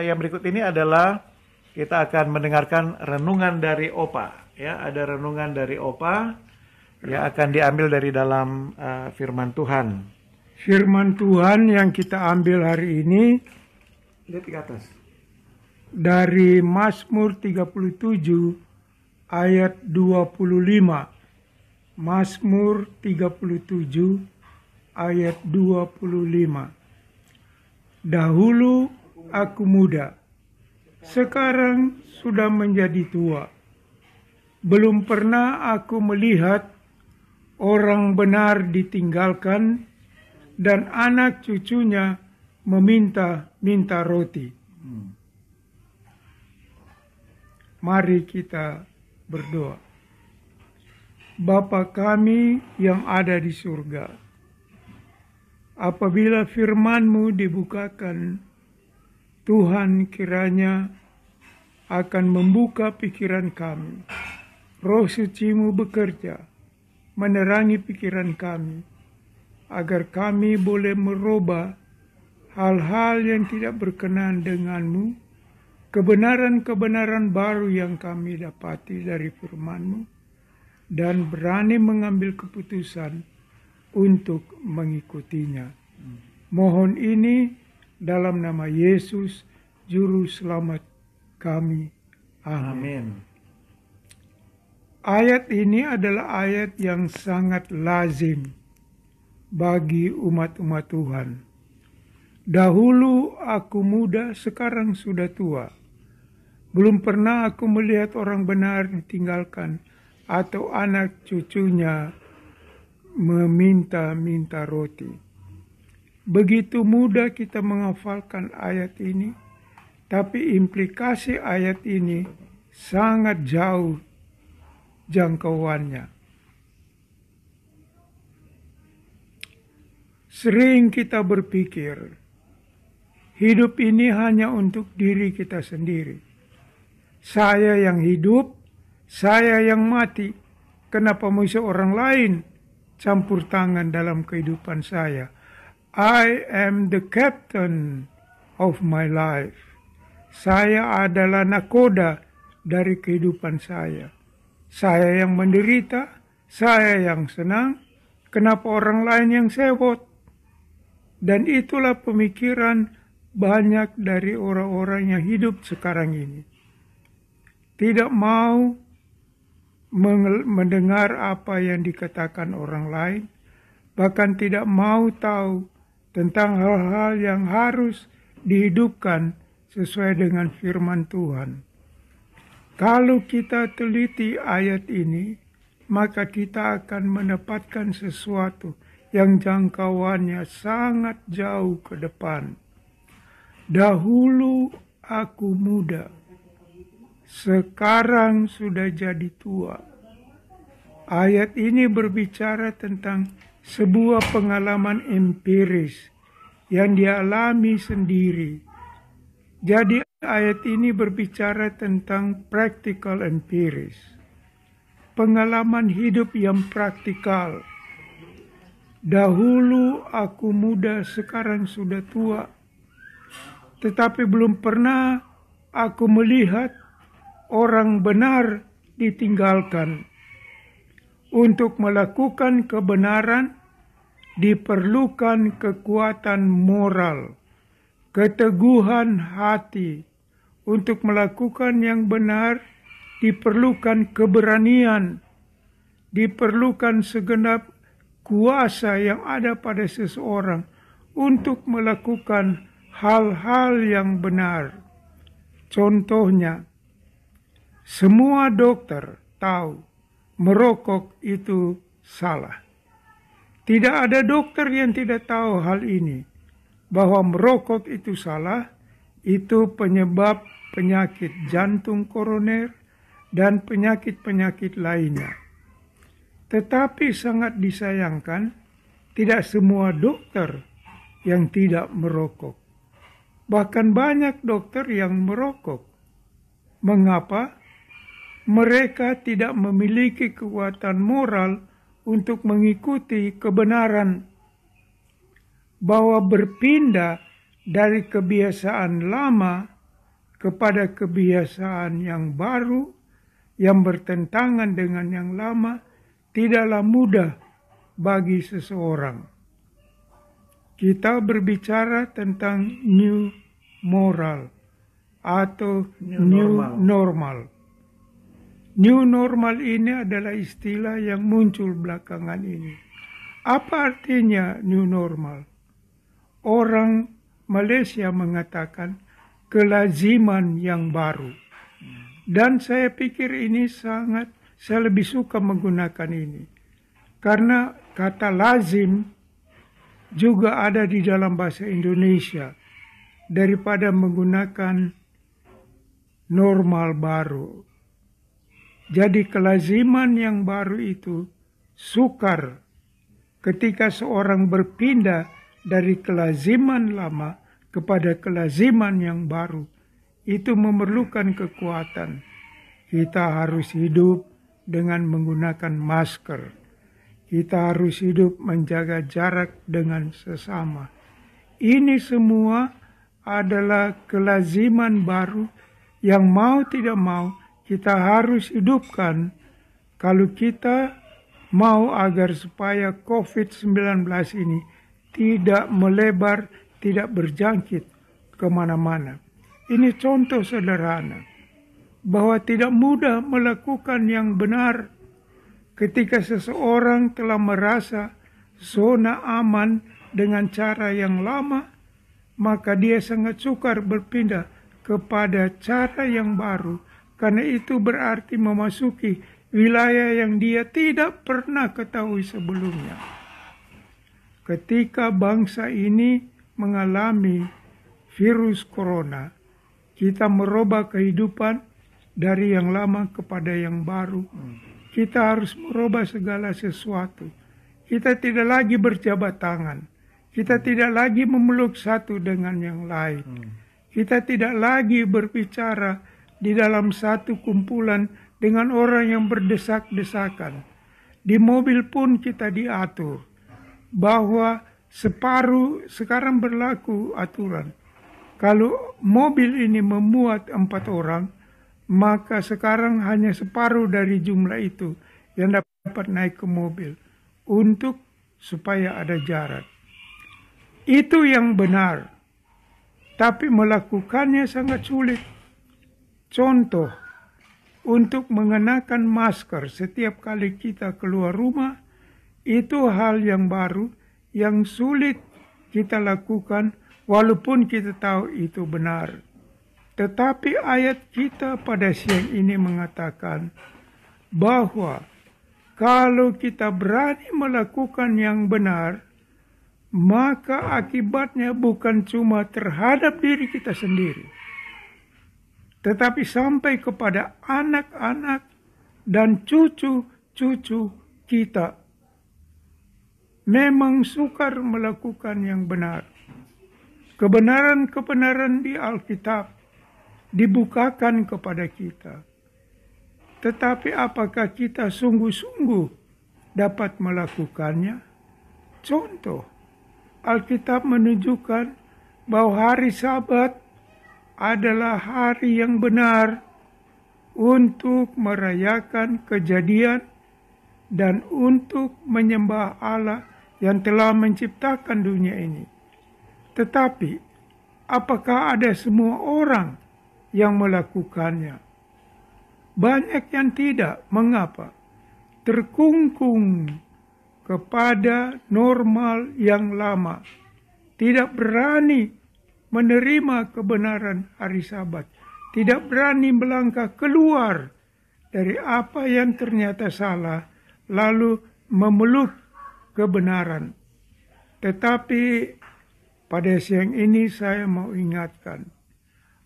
Yang berikut ini adalah kita akan mendengarkan renungan dari Opa. Ya, ada renungan dari Opa yang akan diambil dari dalam firman Tuhan. Firman Tuhan yang kita ambil hari ini Lihat ke atas. dari Mazmur 37 ayat 25. Mazmur 37 ayat 25. Dahulu aku muda, sekarang sudah menjadi tua. Belum pernah aku melihat orang benar ditinggalkan dan anak cucunya meminta roti. Mari kita berdoa. Bapa kami yang ada di surga, apabila firman-Mu dibukakan, Tuhan kiranya akan membuka pikiran kami. Roh Suci-Mu bekerja, menerangi pikiran kami, agar kami boleh merubah hal-hal yang tidak berkenan dengan-Mu, kebenaran-kebenaran baru yang kami dapati dari firman-Mu, dan berani mengambil keputusan untuk mengikutinya. Mohon ini dalam nama Yesus, Juru Selamat kami. Amin. Ayat ini adalah ayat yang sangat lazim bagi umat-umat Tuhan. Dahulu aku muda, sekarang sudah tua. Belum pernah aku melihat orang benar ditinggalkan atau anak cucunya meminta roti. Begitu mudah kita menghafalkan ayat ini, tapi implikasi ayat ini sangat jauh jangkauannya. Sering kita berpikir, hidup ini hanya untuk diri kita sendiri. Saya yang hidup, saya yang mati. Kenapa mesti orang lain campur tangan dalam kehidupan saya? I am the captain of my life. Saya adalah nakoda dari kehidupan saya. Saya yang menderita, saya yang senang. Kenapa orang lain yang sewot? Dan itulah pemikiran banyak dari orang-orang yang hidup sekarang ini. Tidak mau mendengar apa yang dikatakan orang lain, bahkan tidak mau tahu tentang hal-hal yang harus dihidupkan sesuai dengan firman Tuhan. Kalau kita teliti ayat ini, maka kita akan mendapatkan sesuatu yang jangkauannya sangat jauh ke depan. Dahulu aku muda, sekarang sudah jadi tua. Ayat ini berbicara tentang sebuah pengalaman empiris yang dialami sendiri. Jadi ayat ini berbicara tentang practical empiris. Pengalaman hidup yang praktikal. Dahulu aku muda, sekarang sudah tua. Tetapi belum pernah aku melihat orang benar ditinggalkan. Untuk melakukan kebenaran diperlukan kekuatan moral, keteguhan hati. Untuk melakukan yang benar diperlukan keberanian, diperlukan segenap kuasa yang ada pada seseorang untuk melakukan hal-hal yang benar. Contohnya, semua dokter tahu merokok itu salah. Tidak ada dokter yang tidak tahu hal ini, bahwa merokok itu salah, itu penyebab penyakit jantung koroner dan penyakit-penyakit lainnya. Tetapi sangat disayangkan, tidak semua dokter yang tidak merokok. Bahkan banyak dokter yang merokok. Mengapa? Mereka tidak memiliki kekuatan moral untuk mengikuti kebenaran, bahwa berpindah dari kebiasaan lama kepada kebiasaan yang baru yang bertentangan dengan yang lama tidaklah mudah bagi seseorang. Kita berbicara tentang new moral atau new normal. New normal ini adalah istilah yang muncul belakangan ini. Apa artinya new normal? Orang Malaysia mengatakan kelaziman yang baru. Dan saya pikir ini saya lebih suka menggunakan ini. Karena kata lazim juga ada di dalam bahasa Indonesia daripada menggunakan normal baru. Jadi kelaziman yang baru itu sukar ketika seorang berpindah dari kelaziman lama kepada kelaziman yang baru. Itu memerlukan kekuatan. Kita harus hidup dengan menggunakan masker. Kita harus hidup menjaga jarak dengan sesama. Ini semua adalah kelaziman baru yang mau tidak mau kita harus hidupkan kalau kita mau agar supaya COVID-19 ini tidak melebar, tidak berjangkit kemana-mana. Ini contoh sederhana bahwa tidak mudah melakukan yang benar ketika seseorang telah merasa zona aman dengan cara yang lama, maka dia sangat sukar berpindah kepada cara yang baru. Karena itu berarti memasuki wilayah yang dia tidak pernah ketahui sebelumnya. Ketika bangsa ini mengalami virus corona, kita merubah kehidupan dari yang lama kepada yang baru. Kita harus merubah segala sesuatu. Kita tidak lagi berjabat tangan. Kita tidak lagi memeluk satu dengan yang lain. Kita tidak lagi berbicara di dalam satu kumpulan dengan orang yang berdesak-desakan. Di mobil pun kita diatur bahwa separuh sekarang berlaku aturan. Kalau mobil ini memuat 4 orang, maka sekarang hanya separuh dari jumlah itu yang dapat naik ke mobil untuk supaya ada jarak. Itu yang benar, tapi melakukannya sangat sulit. Contoh, untuk mengenakan masker setiap kali kita keluar rumah, itu hal yang baru, yang sulit kita lakukan walaupun kita tahu itu benar. Tetapi ayat kita pada siang ini mengatakan bahwa kalau kita berani melakukan yang benar, maka akibatnya bukan cuma terhadap diri kita sendiri, tetapi sampai kepada anak-anak dan cucu-cucu kita. Memang sukar melakukan yang benar. Kebenaran-kebenaran di Alkitab dibukakan kepada kita. Tetapi apakah kita sungguh-sungguh dapat melakukannya? Contoh, Alkitab menunjukkan bahwa hari Sabat adalah hari yang benar untuk merayakan kejadian dan untuk menyembah Allah yang telah menciptakan dunia ini. Tetapi, apakah ada semua orang yang melakukannya? Banyak yang tidak. Mengapa? Terkungkung kepada normal yang lama. Tidak berani menerima kebenaran hari Sabat. Tidak berani melangkah keluar dari apa yang ternyata salah, lalu memeluk kebenaran. Tetapi pada siang ini saya mau ingatkan,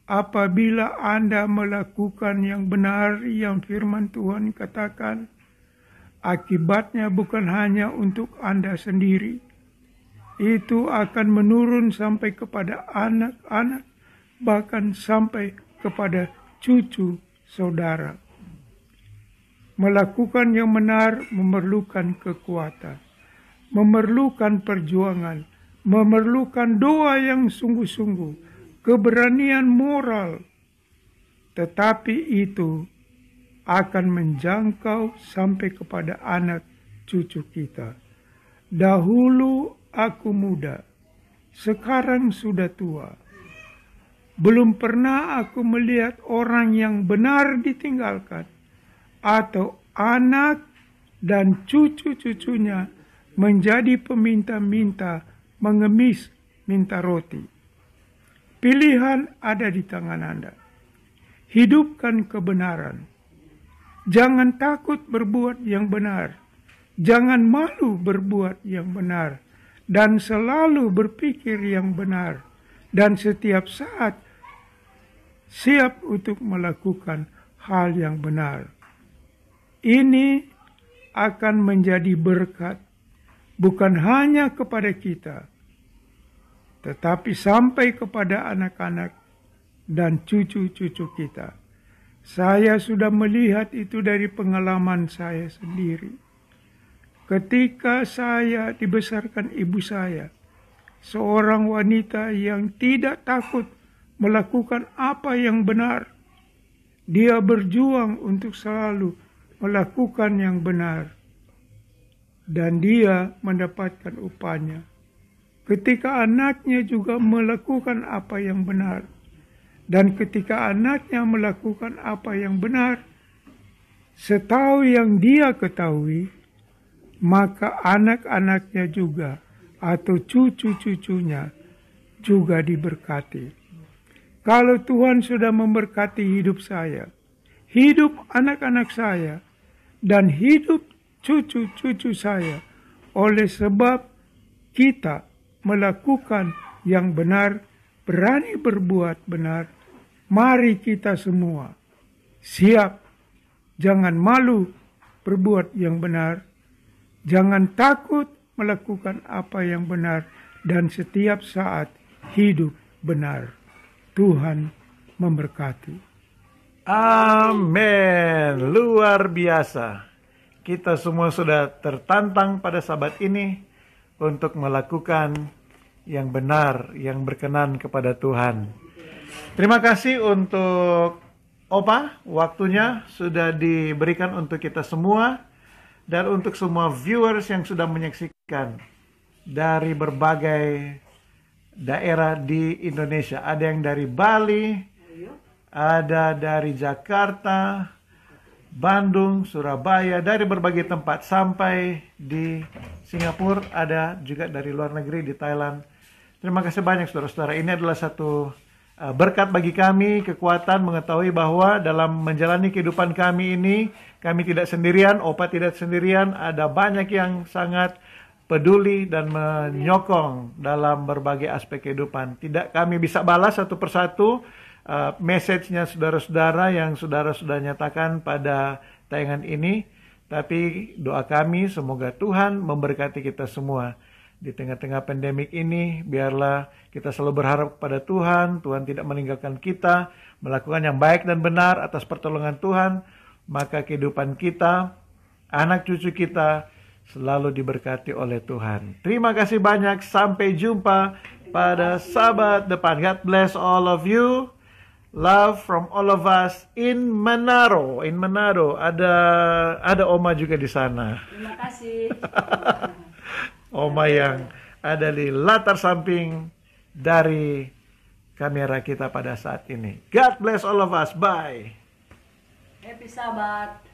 apabila Anda melakukan yang benar yang firman Tuhan katakan, akibatnya bukan hanya untuk Anda sendiri, itu akan menurun sampai kepada anak-anak, bahkan sampai kepada cucu saudara. Melakukan yang benar memerlukan kekuatan, memerlukan perjuangan, memerlukan doa yang sungguh-sungguh, keberanian moral, tetapi itu akan menjangkau sampai kepada anak cucu kita. Dahulu aku muda, sekarang sudah tua. Belum pernah aku melihat orang yang benar ditinggalkan, atau anak dan cucu-cucunya menjadi peminta-minta, mengemis minta roti. Pilihan ada di tangan Anda. Hidupkan kebenaran. Jangan takut berbuat yang benar. Jangan malu berbuat yang benar. Dan selalu berpikir yang benar. Dan setiap saat siap untuk melakukan hal yang benar. Ini akan menjadi berkat bukan hanya kepada kita, tetapi sampai kepada anak-anak dan cucu-cucu kita. Saya sudah melihat itu dari pengalaman saya sendiri. Ketika saya dibesarkan ibu saya, seorang wanita yang tidak takut melakukan apa yang benar. Dia berjuang untuk selalu melakukan yang benar. Dan dia mendapatkan upahnya. Ketika anaknya juga melakukan apa yang benar. Dan ketika anaknya melakukan apa yang benar, setahu yang dia ketahui, maka anak-anaknya juga atau cucu-cucunya juga diberkati. Kalau Tuhan sudah memberkati hidup saya, hidup anak-anak saya, dan hidup cucu-cucu saya, oleh sebab kita melakukan yang benar, berani berbuat benar, mari kita semua siap, jangan malu berbuat yang benar, jangan takut melakukan apa yang benar, dan setiap saat hidup benar. Tuhan memberkati. Amin. Luar biasa. Kita semua sudah tertantang pada sabat ini untuk melakukan yang benar, yang berkenan kepada Tuhan. Terima kasih untuk Opa, waktunya sudah diberikan untuk kita semua dan untuk semua viewers yang sudah menyaksikan dari berbagai daerah di Indonesia. Ada yang dari Bali, ada dari Jakarta, Bandung, Surabaya, dari berbagai tempat sampai di Singapura, ada juga dari luar negeri di Thailand. Terima kasih banyak saudara-saudara. Ini adalah satu berkat bagi kami, kekuatan mengetahui bahwa dalam menjalani kehidupan kami ini, kami tidak sendirian, Opa tidak sendirian, ada banyak yang sangat peduli dan menyokong dalam berbagai aspek kehidupan. Tidak kami bisa balas satu persatu message-nya saudara-saudara yang saudara sudah nyatakan pada tayangan ini, tapi doa kami semoga Tuhan memberkati kita semua. Di tengah-tengah pandemik ini, biarlah kita selalu berharap kepada Tuhan, Tuhan tidak meninggalkan kita, melakukan yang baik dan benar atas pertolongan Tuhan, maka kehidupan kita, anak cucu kita, selalu diberkati oleh Tuhan. Terima kasih banyak, sampai jumpa pada sabat depan. God bless all of you. Love from all of us in Manado. In Manado ada Oma juga di sana. Terima kasih. Oma yang ada di latar samping dari kamera kita pada saat ini. God bless all of us. Bye. Happy Sabat.